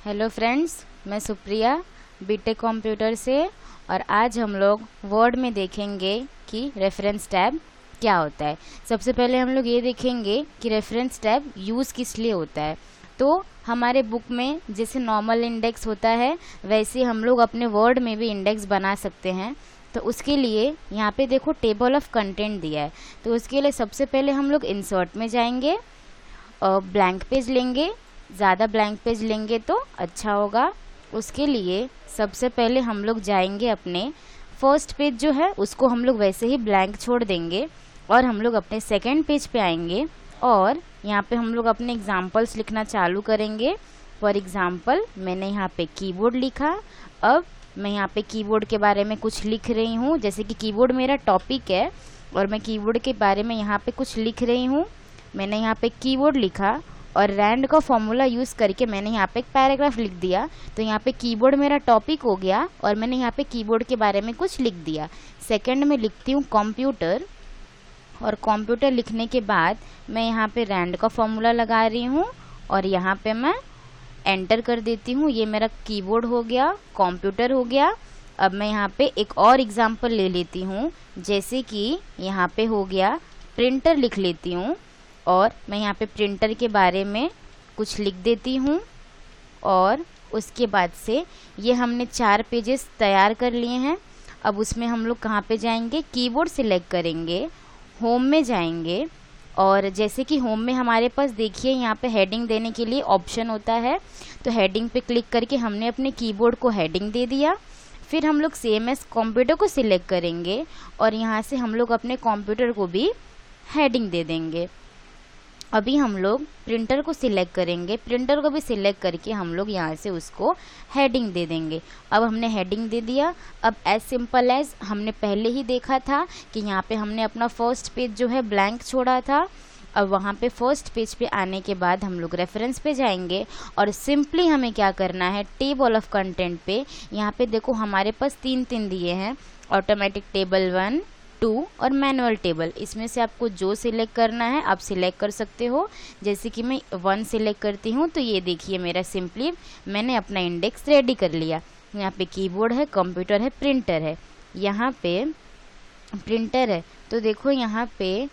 Hello friends, मैं Supriya BTech computer से। और आज हम लोग वर्ड में देखेंगे कि रेफरेंस टैब क्या होता है। सबसे पहले हम लोग ये देखेंगे कि रेफरेंस टैब यूज़ किस लिए होता है। तो हमारे बुक में जैसे नॉर्मल इंडेक्स होता है वैसे हम लोग अपने वर्ड में भी इंडेक्स बना सकते हैं। तो उसके लिए यहाँ पे देखो टेबल ऑफ कंटेंट दिया है। तो उसके लिए सबसे पहले हम लोग इंसर्ट में जाएंगे, ब्लैंक पेज लेंगे। ज़्यादा ब्लैंक पेज लेंगे तो अच्छा होगा। उसके लिए सबसे पहले हम लोग जाएंगे अपने फर्स्ट पेज जो है उसको हम लोग वैसे ही ब्लैंक छोड़ देंगे और हम लोग अपने सेकंड पेज पे आएंगे और यहाँ पे हम लोग अपने एग्जाम्पल्स लिखना चालू करेंगे। फॉर एग्ज़ाम्पल मैंने यहाँ पे कीबोर्ड लिखा। अब मैं यहाँ पे कीबोर्ड के बारे में कुछ लिख रही हूँ, जैसे कि कीबोर्ड मेरा टॉपिक है और मैं कीबोर्ड के बारे में यहाँ पे कुछ लिख रही हूँ। मैंने यहाँ पे कीबोर्ड लिखा और रैंड का फॉर्मूला यूज़ करके मैंने यहाँ पे एक पैराग्राफ लिख दिया। तो यहाँ पे कीबोर्ड मेरा टॉपिक हो गया और मैंने यहाँ पे कीबोर्ड के बारे में कुछ लिख दिया। सेकंड में लिखती हूँ कंप्यूटर और कंप्यूटर लिखने के बाद मैं यहाँ पे रैंड का फॉर्मूला लगा रही हूँ और यहाँ पे मैं एंटर कर देती हूँ। ये मेरा कीबोर्ड हो गया, कंप्यूटर हो गया। अब मैं यहाँ पे एक और एग्जाम्पल ले लेती हूँ, जैसे कि यहाँ पे हो गया प्रिंटर लिख लेती हूँ और मैं यहाँ पे प्रिंटर के बारे में कुछ लिख देती हूँ। और उसके बाद से ये हमने 4 पेजेस तैयार कर लिए हैं। अब उसमें हम लोग कहाँ पे जाएंगे, कीबोर्ड सिलेक्ट करेंगे, होम में जाएंगे और जैसे कि होम में हमारे पास देखिए यहाँ पे हेडिंग देने के लिए ऑप्शन होता है। तो हेडिंग पे क्लिक करके हमने अपने कीबोर्ड को हेडिंग दे दिया। फिर हम लोग सेम एज कंप्यूटर को सिलेक्ट करेंगे और यहाँ से हम लोग अपने कंप्यूटर को भी हेडिंग दे देंगे। अभी हम लोग प्रिंटर को सिलेक्ट करेंगे, प्रिंटर को भी सिलेक्ट करके हम लोग यहाँ से उसको हेडिंग दे देंगे। अब हमने हेडिंग दे दिया। अब एज सिंपल एज हमने पहले ही देखा था कि यहाँ पे हमने अपना फर्स्ट पेज जो है ब्लैंक छोड़ा था। अब वहाँ पे फर्स्ट पेज पे आने के बाद हम लोग रेफरेंस पे जाएंगे और सिंपली हमें क्या करना है, टेबल ऑफ कंटेंट पे यहाँ पे देखो हमारे पास 3 दिए हैं, ऑटोमेटिक टेबल 1, 2 और मैनुअल टेबल। इसमें से आपको जो सिलेक्ट करना है आप सिलेक्ट कर सकते हो। जैसे कि मैं 1 सिलेक्ट करती हूँ तो ये देखिए मेरा सिंपली मैंने अपना इंडेक्स रेडी कर लिया। यहाँ पे कीबोर्ड है, कंप्यूटर है, प्रिंटर है। यहाँ पे प्रिंटर है तो देखो यहाँ पे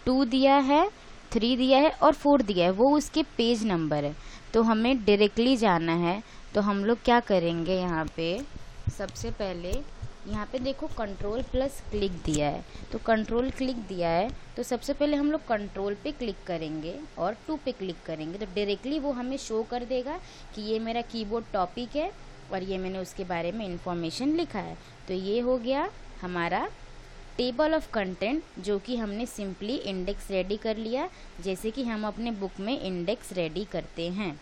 2 दिया है, 3 दिया है और 4 दिया है, वो उसके पेज नंबर है। तो हमें डायरेक्टली जाना है तो हम लोग क्या करेंगे, यहाँ पे सबसे पहले यहाँ पे देखो कंट्रोल प्लस क्लिक दिया है। तो कंट्रोल क्लिक दिया है तो सबसे पहले हम लोग कंट्रोल पे क्लिक करेंगे और 2 पे क्लिक करेंगे तो डायरेक्टली वो हमें शो कर देगा कि ये मेरा कीबोर्ड टॉपिक है और ये मैंने उसके बारे में इंफॉर्मेशन लिखा है। तो ये हो गया हमारा टेबल ऑफ कंटेंट, जो कि हमने सिंपली इंडेक्स रेडी कर लिया, जैसे कि हम अपने बुक में इंडेक्स रेडी करते हैं।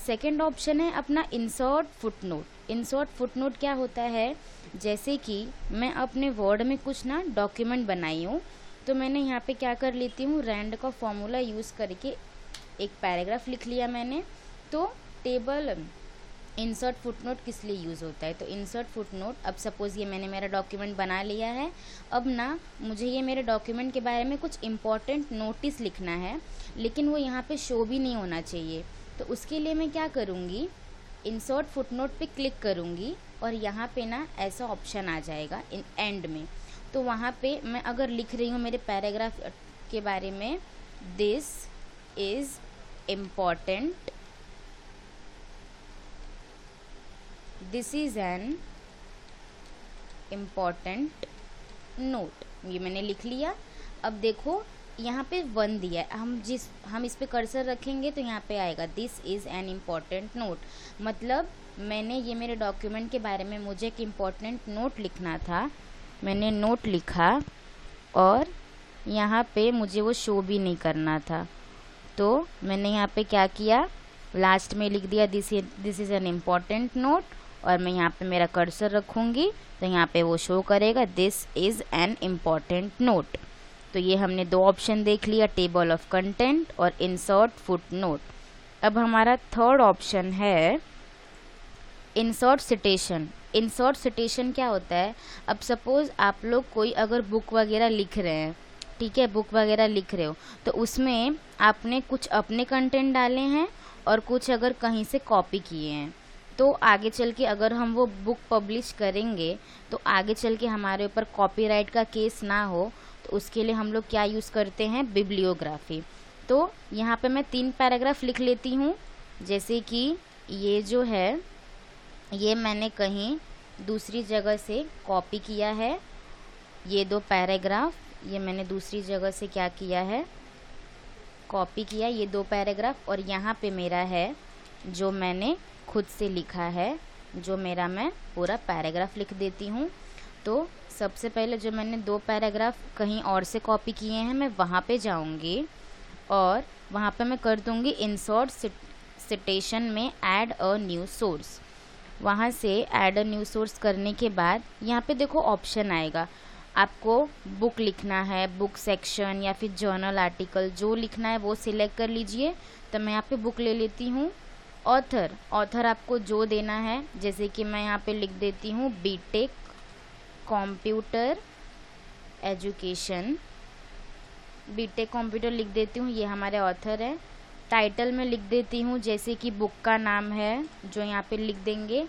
सेकेंड ऑप्शन है अपना इंसर्ट फुटनोट। इंसर्ट फुटनोट क्या होता है, जैसे कि मैं अपने वर्ड में कुछ ना डॉक्यूमेंट बनाई हूँ तो मैंने यहाँ पे क्या कर लेती हूँ, रैंड का फॉर्मूला यूज़ करके एक पैराग्राफ लिख लिया मैंने। तो टेबल इंसर्ट फुटनोट किस लिए यूज़ होता है, तो इंसर्ट फुटनोट, अब सपोज़ ये मैंने मेरा डॉक्यूमेंट बना लिया है। अब ना मुझे ये मेरे डॉक्यूमेंट के बारे में कुछ इम्पॉर्टेंट नोटिस लिखना है, लेकिन वो यहाँ पे शो भी नहीं होना चाहिए। तो उसके लिए मैं क्या करूँगी, इंसर्ट फुटनोट पे क्लिक करूँगी और यहाँ पे ना ऐसा ऑप्शन आ जाएगा इन एंड में। तो वहाँ पे मैं अगर लिख रही हूँ मेरे पैराग्राफ के बारे में, this is important, this is an important note, ये मैंने लिख लिया। अब देखो यहाँ पे 1 दिया है, हम इस पे कर्सर रखेंगे तो यहाँ पे आएगा this is an important note. मतलब मैंने ये मेरे डॉक्यूमेंट के बारे में मुझे एक इम्पॉर्टेंट नोट लिखना था, मैंने नोट लिखा और यहाँ पे मुझे वो शो भी नहीं करना था। तो मैंने यहाँ पे क्या किया, लास्ट में लिख दिया this is an important note और मैं यहाँ पे मेरा कर्सर रखूँगी तो यहाँ पे वो शो करेगा this is an important note. तो ये हमने 2 ऑप्शन देख लिया, टेबल ऑफ कंटेंट और इंसर्ट फुटनोट। अब हमारा थर्ड ऑप्शन है इंसर्ट सिटेशन। इंसर्ट सिटेशन क्या होता है, अब सपोज़ आप लोग कोई अगर बुक वगैरह लिख रहे हैं, ठीक है, बुक वगैरह लिख रहे हो तो उसमें आपने कुछ अपने कंटेंट डाले हैं और कुछ अगर कहीं से कॉपी किए हैं, तो आगे चल के अगर हम वो बुक पब्लिश करेंगे तो आगे चल के हमारे ऊपर कॉपीराइट का केस ना हो, तो उसके लिए हम लोग क्या यूज़ करते हैं, बिब्लियोग्राफी। तो यहाँ पे मैं 3 पैराग्राफ लिख लेती हूँ। जैसे कि ये जो है ये मैंने कहीं दूसरी जगह से कॉपी किया है, ये 2 पैराग्राफ ये मैंने दूसरी जगह से क्या किया है, कॉपी किया, ये 2 पैराग्राफ। और यहाँ पे मेरा है जो मैंने खुद से लिखा है, जो मेरा मैं पूरा पैराग्राफ लिख देती हूँ। तो सबसे पहले जो मैंने 2 पैराग्राफ कहीं और से कॉपी किए हैं, मैं वहाँ पे जाऊँगी और वहाँ पे मैं कर दूँगी इंसर्ट सिटेशन में ऐड अ न्यू सोर्स। वहाँ से ऐड अ न्यू सोर्स करने के बाद यहाँ पे देखो ऑप्शन आएगा, आपको बुक लिखना है, बुक सेक्शन या फिर जर्नल आर्टिकल, जो लिखना है वो सिलेक्ट कर लीजिए। तो मैं यहाँ पे बुक ले लेती हूँ। ऑथर आपको जो देना है, जैसे कि मैं यहाँ पे लिख देती हूँ BTech computer education, BTech computer लिख देती हूँ, ये हमारे ऑथर है। टाइटल में लिख देती हूँ जैसे कि बुक का नाम है, जो यहाँ पे लिख देंगे।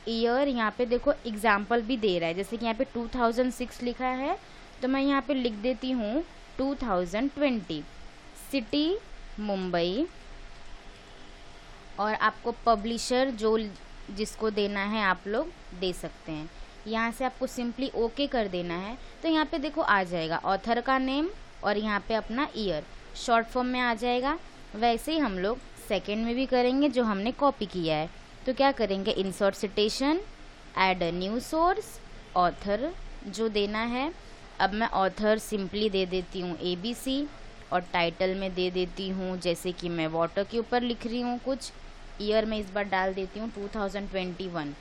ईयर यहाँ पे देखो एग्जाम्पल भी दे रहा है, जैसे कि यहाँ पे 2006 लिखा है, तो मैं यहाँ पे लिख देती हूँ 2020। सिटी मुंबई, और आपको पब्लिशर जो जिसको देना है आप लोग दे सकते हैं। यहाँ से आपको सिंपली ओके कर देना है। तो यहाँ पे देखो आ जाएगा ऑथर का नेम और यहाँ पे अपना ईयर शॉर्ट फॉर्म में आ जाएगा। वैसे ही हम लोग सेकंड में भी करेंगे जो हमने कॉपी किया है। तो क्या करेंगे, insert citation, add a new source, author जो देना है। अब मैं ऑथर सिंपली दे देती हूँ ABC और टाइटल में दे देती हूँ जैसे कि मैं वाटर के ऊपर लिख रही हूँ कुछ। ईयर में इस बार डाल देती हूँ 2021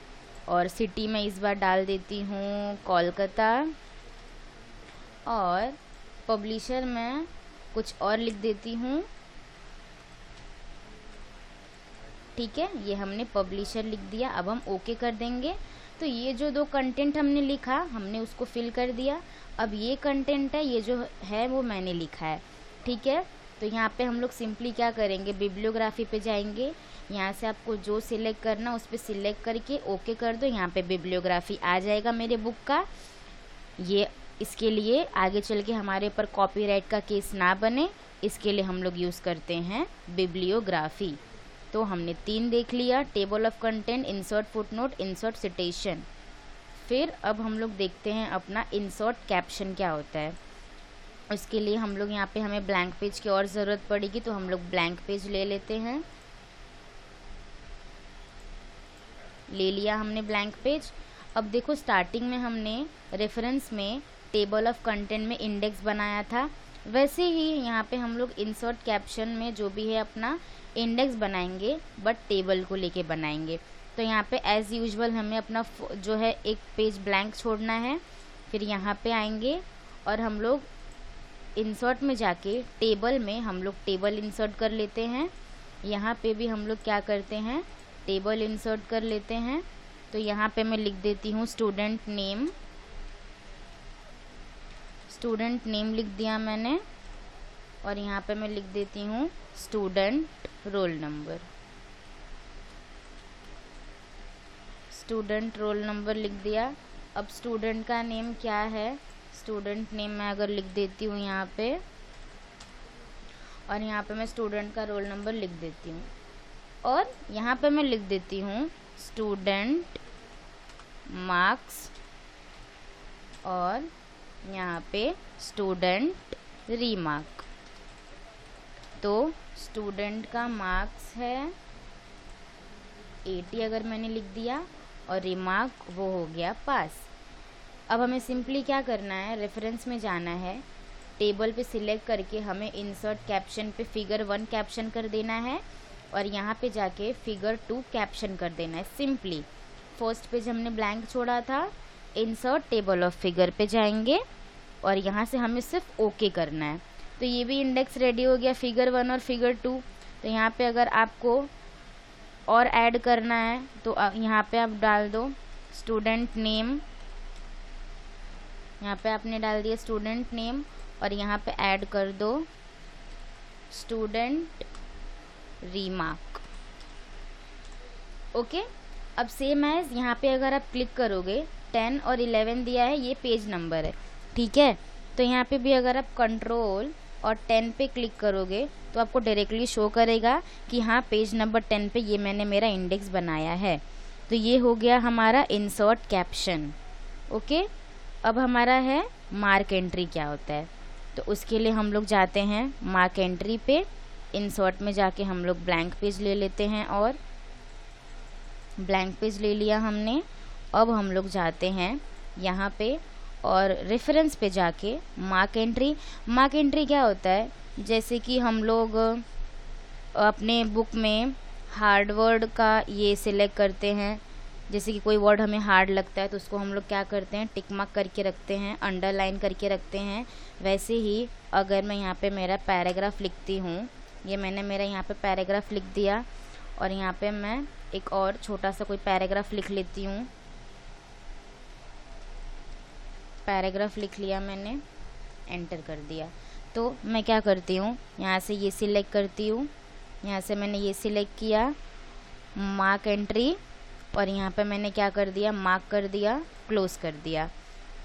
और सिटी में इस बार डाल देती हूँ कोलकाता, और पब्लिशर में कुछ और लिख देती हूँ। ठीक है, ये हमने पब्लिशर लिख दिया। अब हम ओके कर देंगे। तो ये जो 2 कंटेंट हमने लिखा हमने उसको फिल कर दिया। अब ये कंटेंट है, ये जो है वो मैंने लिखा है। ठीक है, तो यहाँ पे हम लोग सिंपली क्या करेंगे, बिब्लियोग्राफी पे जाएंगे। यहाँ से आपको जो सिलेक्ट करना उस पर सिलेक्ट करके ओके कर दो। यहाँ पे बिब्लियोग्राफी आ जाएगा मेरे बुक का। ये इसके लिए आगे चल के हमारे ऊपर कॉपीराइट का केस ना बने, इसके लिए हम लोग यूज़ करते हैं बिब्लियोग्राफी। तो हमने 3 देख लिया, table of content, insert footnote, insert citation. फिर अब हम लोग देखते हैं अपना इंसर्ट कैप्शन क्या होता है। उसके लिए हम लोग यहाँ पे हमें ब्लैंक पेज की और ज़रूरत पड़ेगी, तो हम लोग ब्लैंक पेज ले लेते हैं। ले लिया हमने ब्लैंक पेज। अब देखो स्टार्टिंग में हमने रेफरेंस में टेबल ऑफ कंटेंट में इंडेक्स बनाया था, वैसे ही यहाँ पे हम लोग इंसर्ट कैप्शन में जो भी है अपना इंडेक्स बनाएंगे, बट टेबल को लेके बनाएंगे। तो यहाँ पे एज़ यूजुअल हमें अपना जो है एक पेज ब्लैंक छोड़ना है। फिर यहाँ पे आएंगे और हम लोग इंसर्ट में जाके टेबल में हम लोग टेबल इंसर्ट कर लेते हैं। यहाँ पे भी हम लोग क्या करते हैं, टेबल इंसर्ट कर लेते हैं। तो यहाँ पे मैं लिख देती हूँ स्टूडेंट नेम, स्टूडेंट नेम लिख दिया मैंने, और यहाँ पे मैं लिख देती हूँ student roll number, student roll number लिख दिया। अब स्टूडेंट का नेम क्या है, स्टूडेंट नेम मैं अगर लिख देती हूँ यहाँ पे, और यहाँ पे मैं स्टूडेंट का रोल नंबर लिख देती हूँ, और यहाँ पे मैं लिख देती हूँ स्टूडेंट मार्क्स, और यहाँ पे स्टूडेंट रीमार्क। तो स्टूडेंट का मार्क्स है 80 अगर मैंने लिख दिया, और रिमार्क वो हो गया पास। अब हमें सिंपली क्या करना है, रेफरेंस में जाना है, टेबल पे सिलेक्ट करके हमें इंसर्ट कैप्शन पे फिगर 1 कैप्शन कर देना है, और यहाँ पे जाके फिगर 2 कैप्शन कर देना है। सिंपली फर्स्ट पेज हमने ब्लैंक छोड़ा था, इंसर्ट टेबल ऑफ फिगर पे जाएंगे और यहाँ से हमें सिर्फ ओके करना है। तो ये भी इंडेक्स रेडी हो गया, फिगर 1 और फिगर 2। तो यहाँ पे अगर आपको और ऐड करना है तो यहाँ पे आप डाल दो स्टूडेंट नेम, यहाँ पे आपने डाल दिया स्टूडेंट नेम, और यहाँ पे ऐड कर दो स्टूडेंट रीमार्क। ओके, अब सेम एज यहाँ पे अगर आप क्लिक करोगे 10 और 11 दिया है, ये पेज नंबर है, ठीक है। तो यहाँ पे भी अगर आप कंट्रोल और 10 पे क्लिक करोगे तो आपको डायरेक्टली शो करेगा कि हाँ पेज नंबर 10 पे ये मैंने मेरा इंडेक्स बनाया है। तो ये हो गया हमारा इंसर्ट कैप्शन। ओके, अब हमारा है मार्क एंट्री क्या होता है। तो उसके लिए हम लोग जाते हैं मार्क एंट्री पे, इंसर्ट में जाके हम लोग ब्लैंक पेज ले लेते हैं और ब्लैंक पेज ले लिया हमने। अब हम लोग जाते हैं यहाँ पे और रेफरेंस पे जाके मार्क एंट्री। मार्क एंट्री क्या होता है, जैसे कि हम लोग अपने बुक में हार्ड वर्ड का ये सिलेक्ट करते हैं, जैसे कि कोई वर्ड हमें हार्ड लगता है तो उसको हम लोग क्या करते हैं, टिक मार्क करके रखते हैं, अंडरलाइन करके रखते हैं। वैसे ही अगर मैं यहाँ पे मेरा पैराग्राफ लिखती हूँ, ये मैंने मेरा यहाँ पे पैराग्राफ लिख दिया और यहाँ पे मैं एक और छोटा सा कोई पैराग्राफ लिख लेती हूँ। पैराग्राफ लिख लिया मैंने, एंटर कर दिया। तो मैं क्या करती हूँ, यहाँ से ये सिलेक्ट करती हूँ, यहाँ से मैंने ये सिलेक्ट किया मार्क एंट्री और यहाँ पे मैंने क्या कर दिया, मार्क कर दिया, क्लोज कर दिया।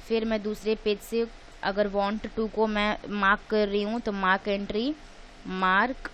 फिर मैं दूसरे पेज से अगर वांट टू को मैं मार्क कर रही हूँ तो मार्क एंट्री, मार्क,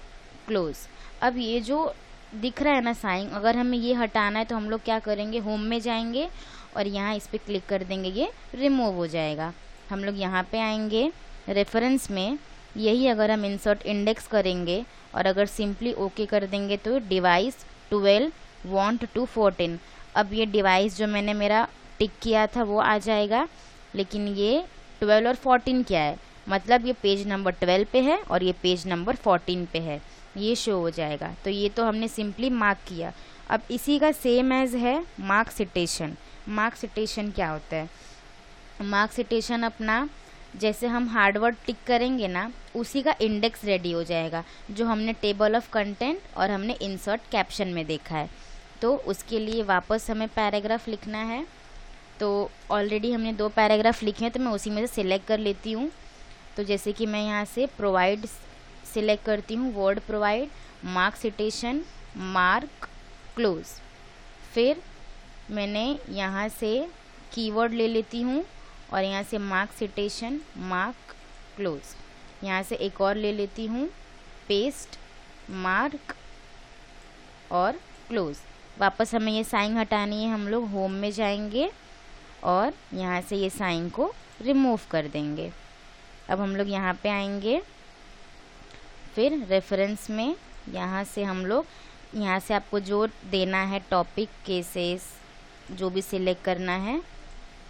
क्लोज। अब ये जो दिख रहा है ना साइन, अगर हमें ये हटाना है तो हम लोग क्या करेंगे, होम में जाएंगे और यहाँ इस पर क्लिक कर देंगे, ये रिमूव हो जाएगा। हम लोग यहाँ पे आएंगे रेफरेंस में, यही अगर हम इंसर्ट इंडेक्स करेंगे और अगर सिंपली ओके कर देंगे तो डिवाइस 12 वांट टू 14। अब ये डिवाइस जो मैंने मेरा टिक किया था वो आ जाएगा, लेकिन ये 12 और 14 क्या है, मतलब ये पेज नंबर 12 पे है और ये पेज नंबर 14 पे है, ये शो हो जाएगा। तो ये तो हमने सिंपली मार्क किया। अब इसी का सेम एज है मार्क सिटेशन। मार्क सिटेशन क्या होता है, मार्क सिटेशन अपना जैसे हम हार्डवर्ड टिक करेंगे ना, उसी का इंडेक्स रेडी हो जाएगा जो हमने टेबल ऑफ कंटेंट और हमने इंसर्ट कैप्शन में देखा है। तो उसके लिए वापस हमें पैराग्राफ लिखना है। तो ऑलरेडी हमने 2 पैराग्राफ लिखे हैं तो मैं उसी में से सिलेक्ट कर लेती हूँ। तो जैसे कि मैं यहाँ से प्रोवाइड सिलेक्ट करती हूँ, word provide, mark citation, mark, close. फिर मैंने यहाँ से कीवर्ड ले लेती हूँ और यहाँ से मार्क सिटेशन, मार्क, क्लोज। यहाँ से एक और ले लेती हूँ, पेस्ट, मार्क और क्लोज। वापस हमें ये साइन हटानी है, हम लोग होम में जाएंगे और यहाँ से ये साइन को रिमूव कर देंगे। अब हम लोग यहाँ पे आएंगे, फिर रेफरेंस में यहाँ से हम लोग, यहाँ से आपको जो देना है टॉपिक, केसेस, जो भी सिलेक्ट करना है,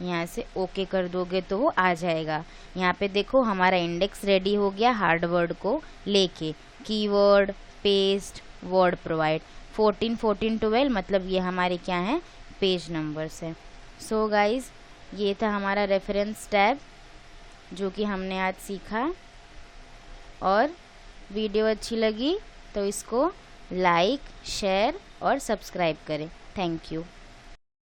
यहाँ से ओके कर दोगे तो वो आ जाएगा। यहाँ पे देखो हमारा इंडेक्स रेडी हो गया हार्ड वर्ड को लेके, कीवर्ड, पेस्ट, वर्ड प्रोवाइड, 14, 14, 12, मतलब ये हमारे क्या हैं, पेज नंबर्स है। सो गाइज, ये था हमारा रेफरेंस टैब जो कि हमने आज सीखा। और वीडियो अच्छी लगी तो इसको लाइक, शेयर और सब्सक्राइब करें। Thank you.